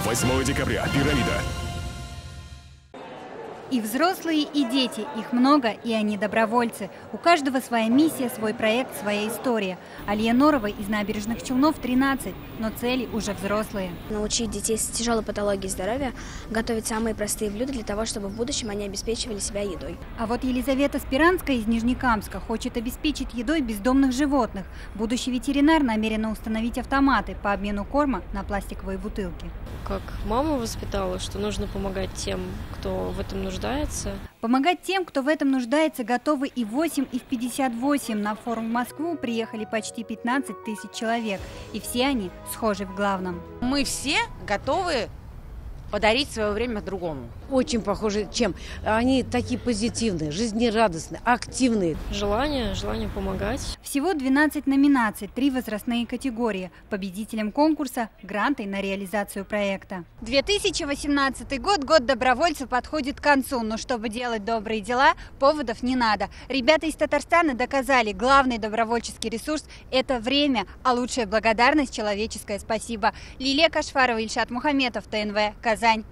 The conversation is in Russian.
8 декабря. Пирамида. И взрослые, и дети. Их много, и они добровольцы. У каждого своя миссия, свой проект, своя история. Алия Норова из Набережных Челнов 13, но цели уже взрослые. Научить детей с тяжелой патологией здоровья готовить самые простые блюда для того, чтобы в будущем они обеспечивали себя едой. А вот Елизавета Спиранская из Нижнекамска хочет обеспечить едой бездомных животных. Будущий ветеринар намерена установить автоматы по обмену корма на пластиковые бутылки. Как мама воспитала, что нужно помогать тем, кто в этом нуждается. Помогать тем, кто в этом нуждается, готовы и в 8, и в 58. На форум в Москву приехали почти 15 тысяч человек. И все они схожи в главном. Мы все готовы подарить свое время другому. Очень похожи, чем они такие позитивные, жизнерадостные, активные. Желание помогать. Всего 12 номинаций, 3 возрастные категории. Победителям конкурса – гранты на реализацию проекта. 2018 год, год добровольцев, подходит к концу. Но чтобы делать добрые дела, поводов не надо. Ребята из Татарстана доказали, главный добровольческий ресурс – это время, а лучшая благодарность – человеческое спасибо. Лилия Кашфарова, Ильшат Мухаметов, ТНВ, Казань.